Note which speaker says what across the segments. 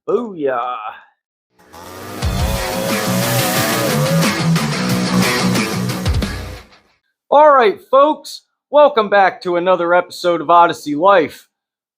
Speaker 1: Booyah! Alright folks, welcome back to another episode of Odyssey Life.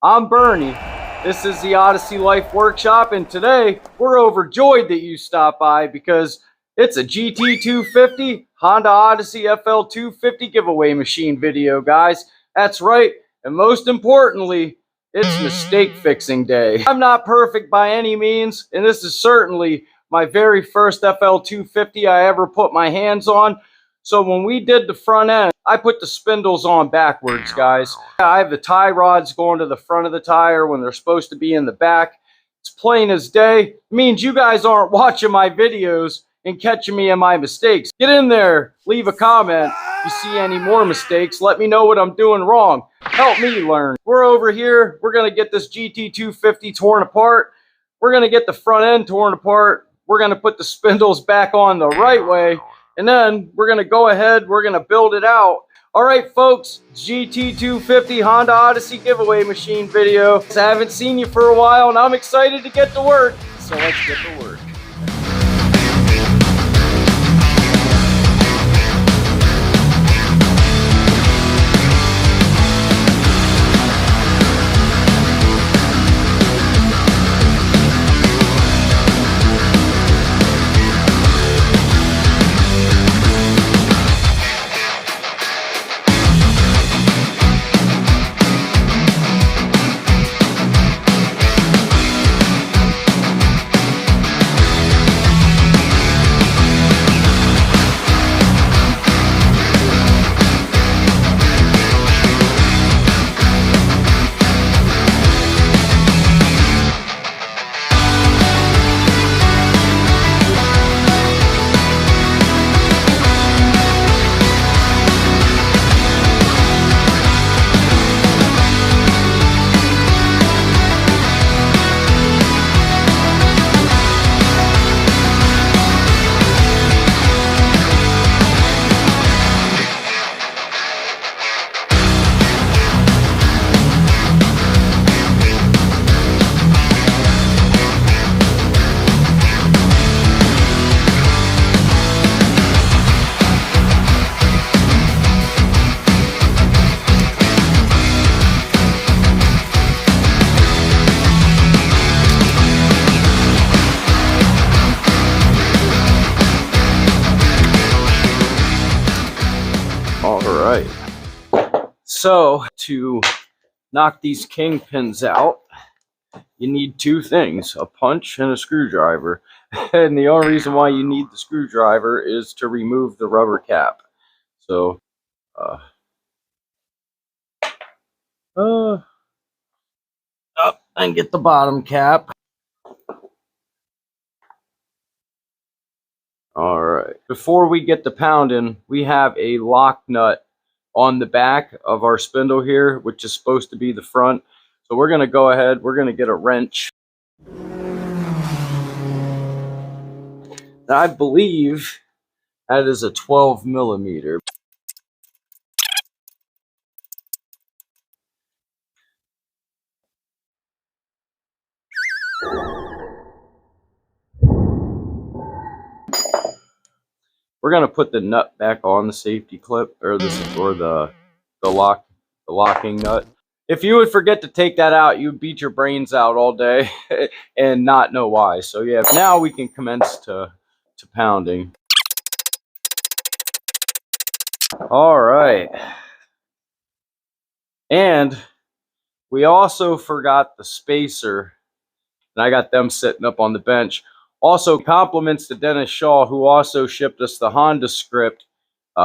Speaker 1: I'm Bernie. This is the Odyssey Life Workshop, and today we're overjoyed that you stopped by because it's a GT250 Honda Odyssey Fl250 giveaway machine video, guys. That's right, and most importantly, it's mistake fixing day. I'm not perfect by any means, and this is certainly my very first Fl250 I ever put my hands on. So when we did the front end, I put the spindles on backwards, guys. I have the tie rods going to the front of the tire when they're supposed to be in the back. It's plain as day. It means you guys aren't watching my videos and catching me in my mistakes. Get in there, leave a comment. If you see any more mistakes, let me know what I'm doing wrong. Help me learn. We're over here. We're going to get this GT250 torn apart. We're going to get the front end torn apart. We're going to put the spindles back on the right way. And then we're going to go ahead, we're going to build it out. All right, folks, GT250 Honda Odyssey giveaway machine video. I haven't seen you for a while, and I'm excited to get to work. So let's get to work. Alright, so to knock these kingpins out, you need two things, a punch and a screwdriver. And the only reason why you need the screwdriver is to remove the rubber cap. So, up and get the bottom cap. Alright, before we get to pounding, we have a lock nut on the back of our spindle here, which is supposed to be the front. So we're going to go ahead, we're going to get a wrench. I believe that is a 12 millimeter. We're gonna put the nut back on the safety clip, or the locking nut. If you would forget to take that out, you'd beat your brains out all day and not know why. So yeah, now we can commence to pounding. All right, and we also forgot the spacer, and I got them sitting up on the bench. Also, compliments to Dennis Shaw, who also shipped us the Honda script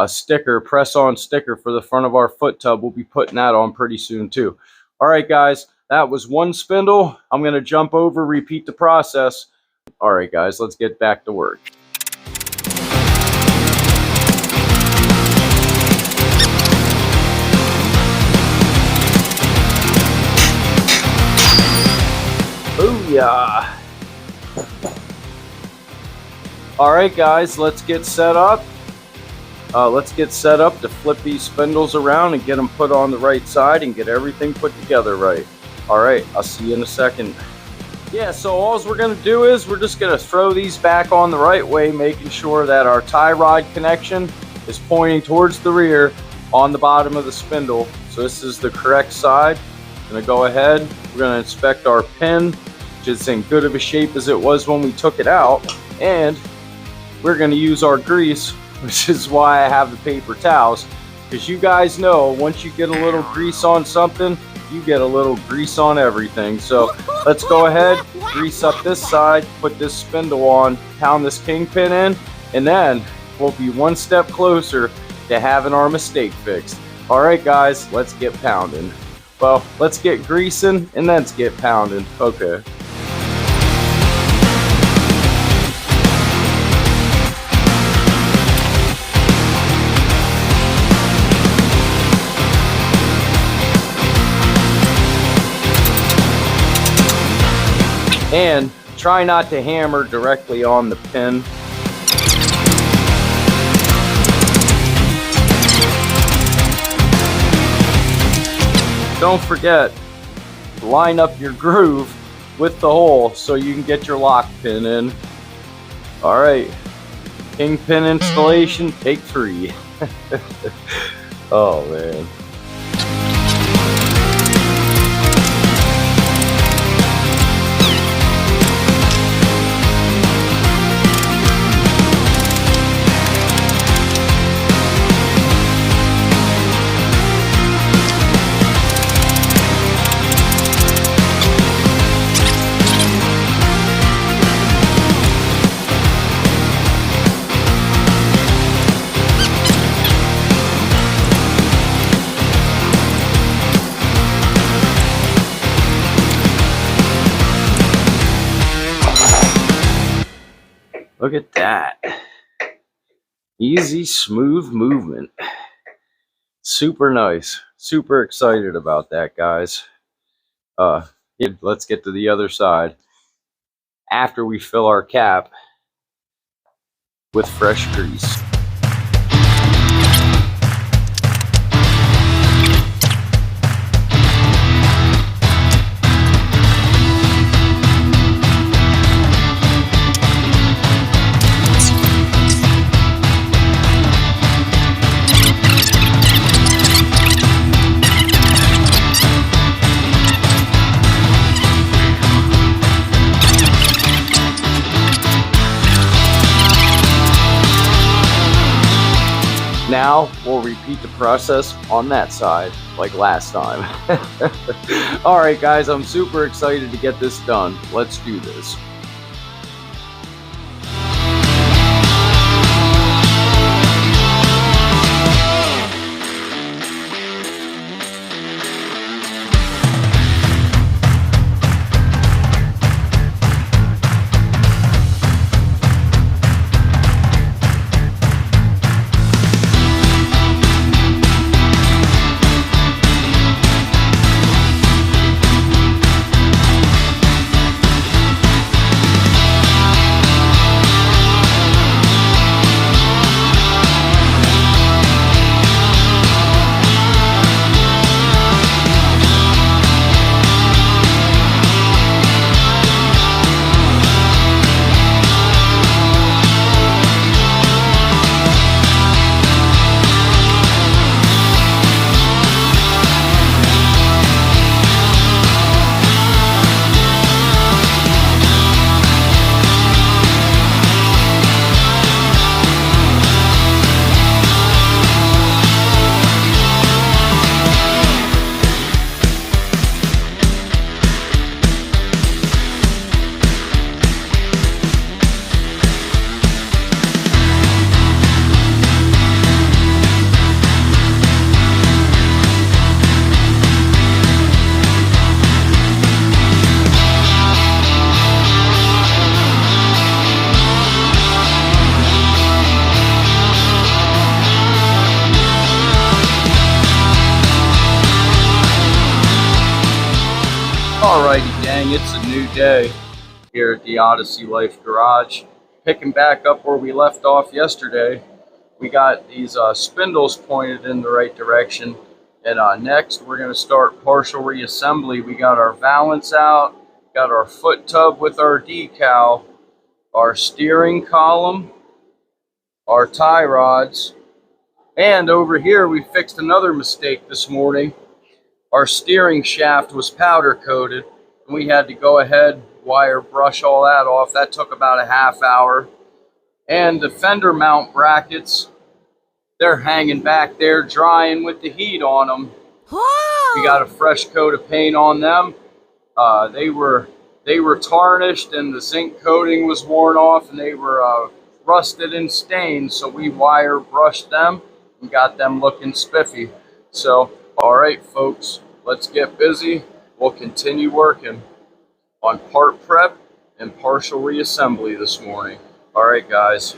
Speaker 1: sticker, press-on sticker for the front of our foot tub. We'll be putting that on pretty soon, too. All right, guys, that was one spindle. I'm going to jump over, repeat the process. All right, guys, let's get back to work. Booyah! Alright guys, let's get set up. To flip these spindles around and get them put on the right side and get everything put together right. Alright, I'll see you in a second. Yeah, so all we're going to do is we're just going to throw these back on the right way, making sure that our tie rod connection is pointing towards the rear on the bottom of the spindle. So this is the correct side. I'm going to go ahead, we're going to inspect our pin, which is in good of a shape as it was when we took it out, and we're going to use our grease, which is why I have the paper towels, because you guys know once you get a little grease on something, you get a little grease on everything. So let's go ahead, grease up this side, put this spindle on, pound this kingpin in, and then we'll be one step closer to having our mistake fixed. All right, guys, let's get pounding. Well, let's get greasing and then let's get pounding. Okay. And try not to hammer directly on the pin. Don't forget, line up your groove with the hole so you can get your lock pin in. All right, kingpin installation, take 3. Oh man. Look at that. Easy, smooth movement. Super nice. Super excited about that, guys. Yeah, let's get to the other side. After we fill our cap with fresh grease. Now we'll repeat the process on that side like last time. Alright guys, I'm super excited to get this done. Let's do this. Alrighty gang, it's a new day here at the Odyssey Life Garage. Picking back up where we left off yesterday. We got these spindles pointed in the right direction. And next we're going to start partial reassembly. We got our valance out, Got our foot tub with our decal, our steering column, our tie rods, and over here we fixed another mistake this morning. Our steering shaft was powder coated, and we had to go ahead, wire brush all that off. That took about a half hour. And the fender mount brackets, they're hanging back there drying with the heat on them. Whoa! We got a fresh coat of paint on them. They were tarnished, and the zinc coating was worn off, and they were rusted and stained, so we wire brushed them and got them looking spiffy. So, all right, folks, let's get busy. We'll continue working on part prep and partial reassembly this morning. All right, guys.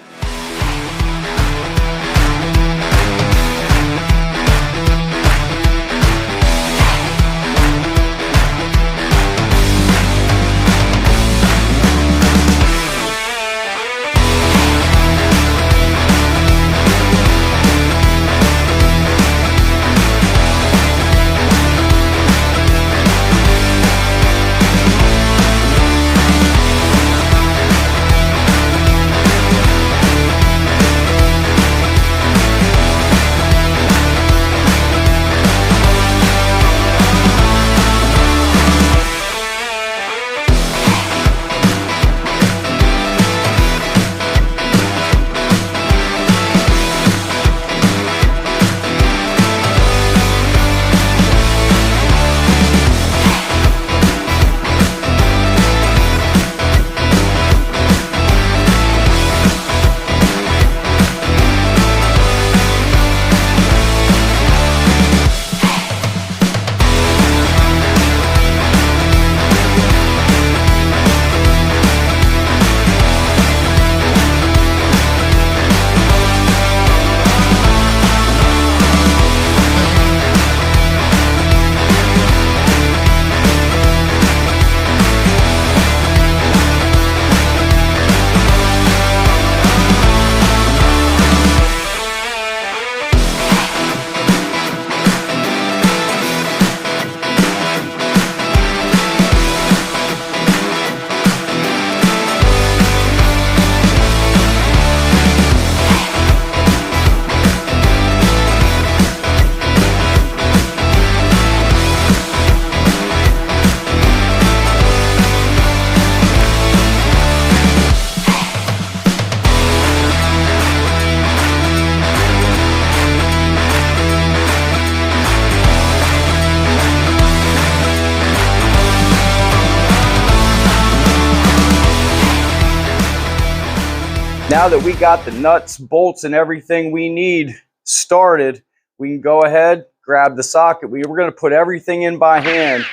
Speaker 1: Now that we got the nuts, bolts, and everything we need started, we can go ahead, grab the socket. We're going to put everything in by hand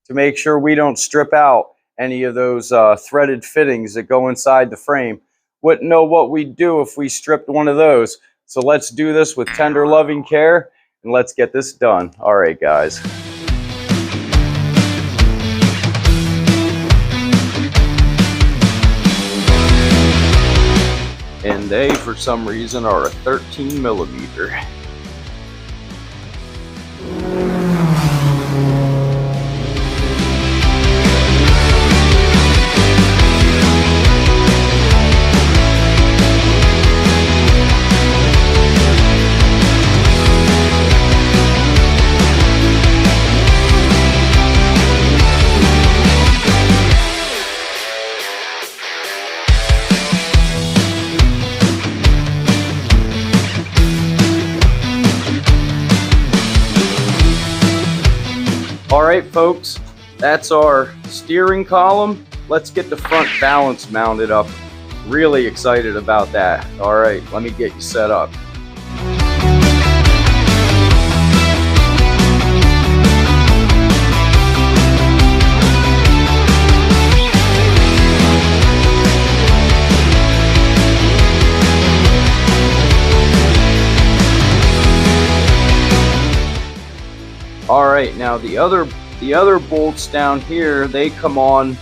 Speaker 1: to make sure we don't strip out any of those threaded fittings that go inside the frame. Wouldn't know what we'd do if we stripped one of those. So let's do this with tender, loving care, and let's get this done. All right, guys. And they, for some reason, are a 13 millimeter. All right, folks, that's our steering column. Let's get the front balance mounted up. Really excited about that. All right, let me get you set up. All right, now the other bolts down here, they come on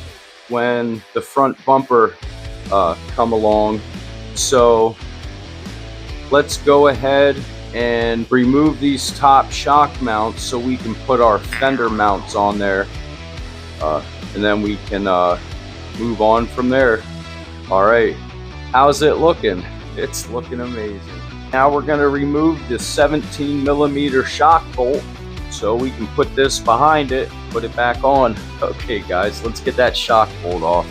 Speaker 1: when the front bumper come along. So let's go ahead and remove these top shock mounts so we can put our fender mounts on there. and then we can move on from there. All right, how's it looking? It's looking amazing. Now we're going to remove the 17mm shock bolt so we can put this behind it, put it back on. Okay guys, let's get that shock bolt off.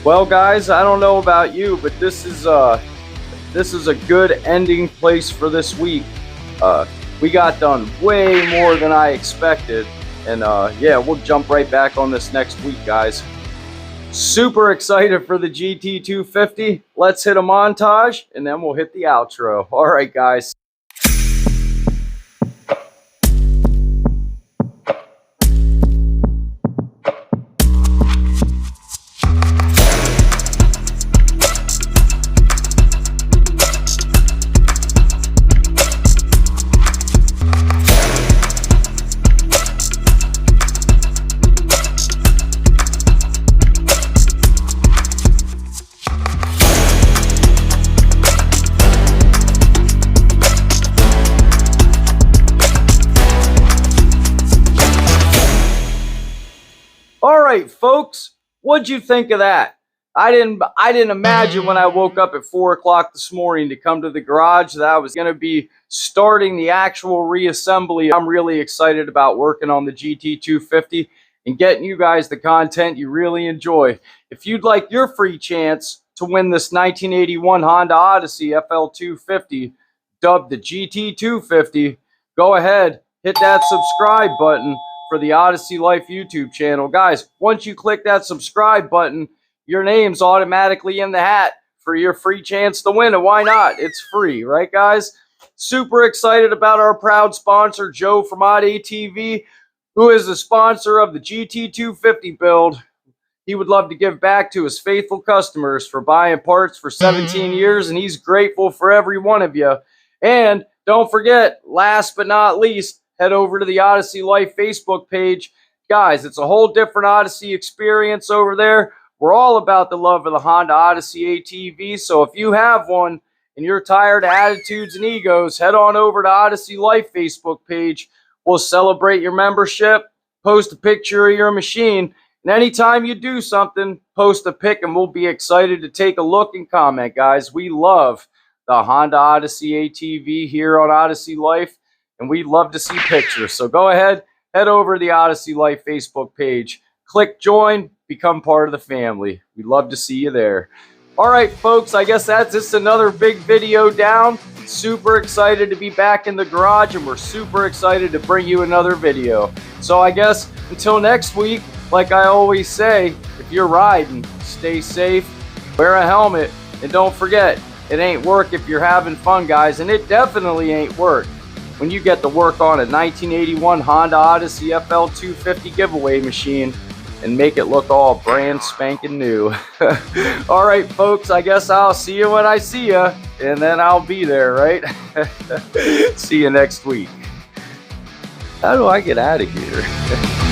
Speaker 1: Well guys, I don't know about you, but this is a good ending place for this week. We got done way more than I expected, and yeah, we'll jump right back on this next week, guys. Super excited for the GT250. Let's hit a montage and then we'll hit the outro. All right guys. All right, folks, what'd you think of that? I didn't imagine when I woke up at 4 o'clock this morning to come to the garage that I was going to be starting the actual reassembly. I'm really excited about working on the GT250 and getting you guys the content you really enjoy. If you'd like your free chance to win this 1981 Honda Odyssey Fl250, dubbed the GT250, go ahead, hit that subscribe button for the Odyssey Life YouTube channel. Guys, once you click that subscribe button, your name's automatically in the hat for your free chance to win. And why not? It's free, right guys? Super excited about our proud sponsor, Joe from Odd ATV, who is the sponsor of the GT250 build. He would love to give back to his faithful customers for buying parts for 17 years, and he's grateful for every one of you. And don't forget, last but not least, head over to the Odyssey Life Facebook page. Guys, it's a whole different Odyssey experience over there. We're all about the love of the Honda Odyssey ATV, so if you have one and you're tired of attitudes and egos, head on over to Odyssey Life Facebook page. We'll celebrate your membership, post a picture of your machine, and anytime you do something, post a pic and we'll be excited to take a look and comment, guys. We love the Honda Odyssey ATV here on Odyssey Life, and we'd love to see pictures. So go ahead, head over to the Odyssey Life Facebook page, click join, become part of the family. We'd love to see you there. All right, folks, I guess that's just another big video down. Super excited to be back in the garage, and we're super excited to bring you another video. So I guess until next week, like I always say, if you're riding, stay safe, wear a helmet, and don't forget, it ain't work if you're having fun, guys, and it definitely ain't work when you get to work on a 1981 Honda Odyssey Fl250 giveaway machine and make it look all brand spanking new. All right, folks, I guess I'll see you when I see you, and then I'll be there, right? See you next week. How do I get out of here?